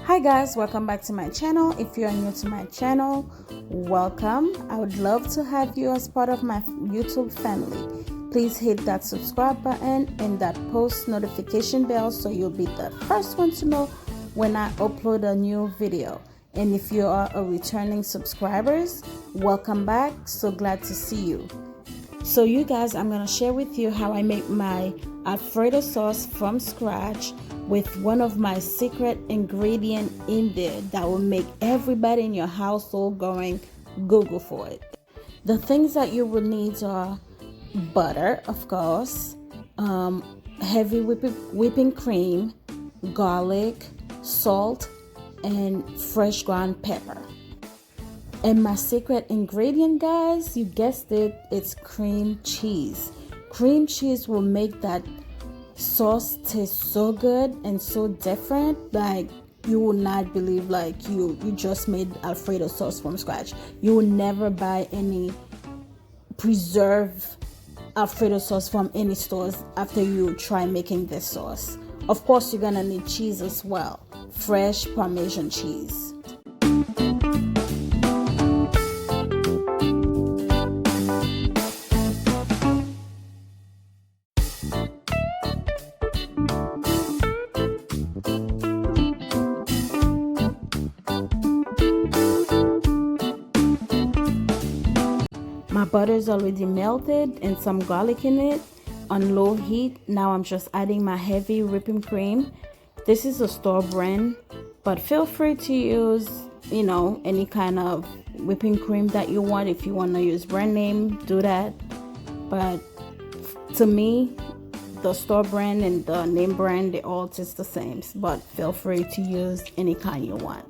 Hi guys, welcome back to my channel. If you're new to my channel, welcome. I would love to have you as part of my YouTube family. Please hit that subscribe button and that post notification bell so you'll be the first one to know when I upload a new video. And if you are a returning subscribers, welcome back. So glad to see you. So you guys, I'm gonna share with you how I make my Alfredo sauce from scratch with one of my secret ingredient in there that will make everybody in your household going Google for it. The things that you will need are butter, of course, heavy whipping cream, garlic, salt, and fresh ground pepper. And my secret ingredient, guys, you guessed it, it's cream cheese. Cream cheese will make that sauce taste so good and so different, like you will not believe like you just made Alfredo sauce from scratch. You will never buy any preserved Alfredo sauce from any stores after you try making this sauce. Of course, you're gonna need cheese as well, fresh Parmesan cheese. My butter is already melted and some garlic in it on low heat. Now I'm just adding my heavy whipping cream. This is a store brand, but feel free to use, any kind of whipping cream that you want. If you want to use brand name, do that. But to me, the store brand and the name brand, they all taste the same. But feel free to use any kind you want.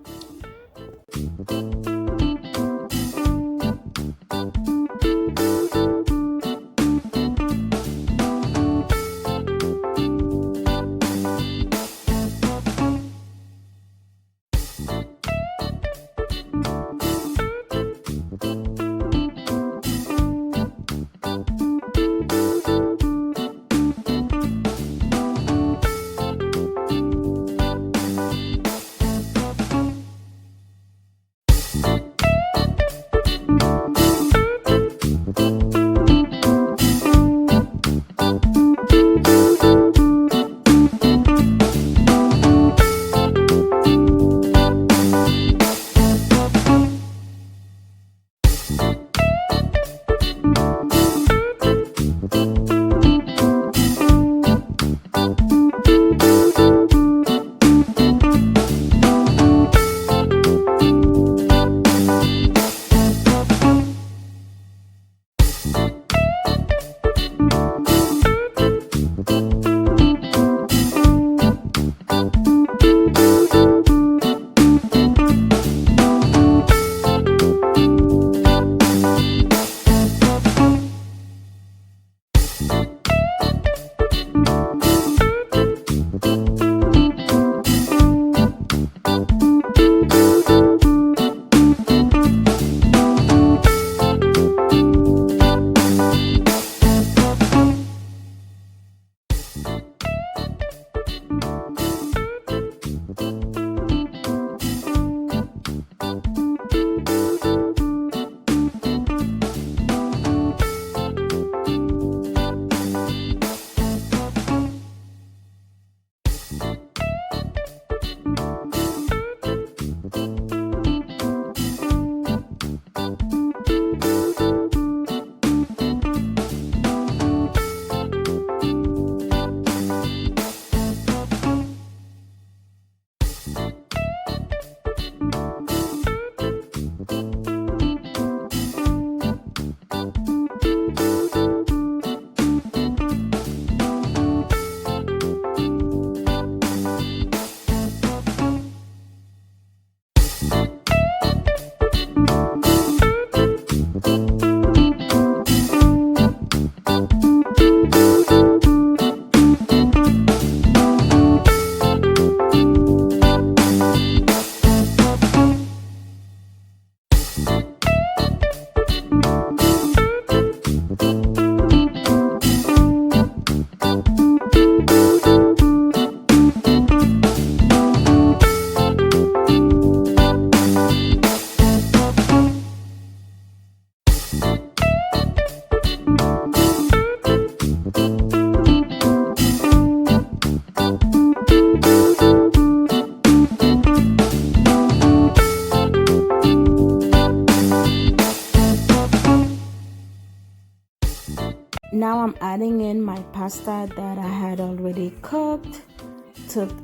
Now I'm adding in my pasta that I had already cooked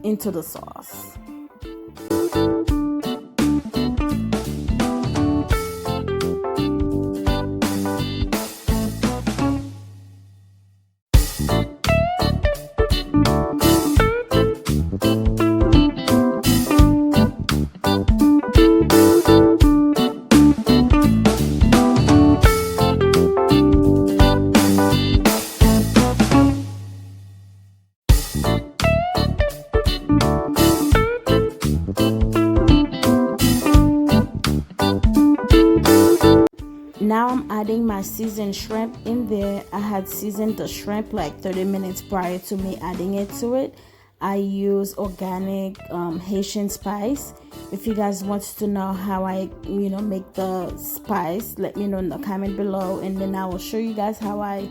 into the sauce. Now I'm adding my seasoned shrimp in there. I had seasoned the shrimp like 30 minutes prior to me adding it to it. I use organic Haitian spice. If you guys want to know how I make the spice, let me know in the comment below, and then I will show you guys how I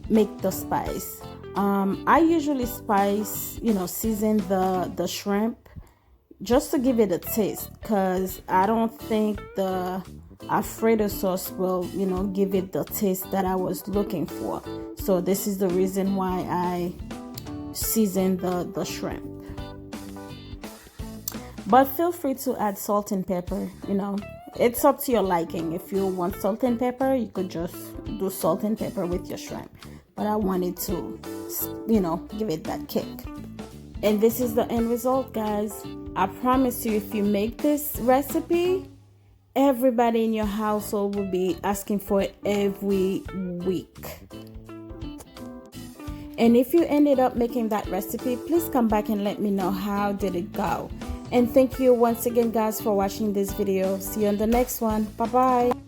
make the spice. I usually season the shrimp just to give it a taste, because I don't think the Alfredo sauce will give it the taste that I was looking for. So this is the reason why I season the shrimp. But feel free to add salt and pepper. It's up to your liking. If you want salt and pepper, you could just do salt and pepper with your shrimp, but I wanted to give it that kick. And this is the end result, guys. I promise you, if you make this recipe, everybody in your household will be asking for it every week. And if you ended up making that recipe, please come back and let me know how did it go. And thank you once again, guys, for watching this video. See you on the next one. Bye bye.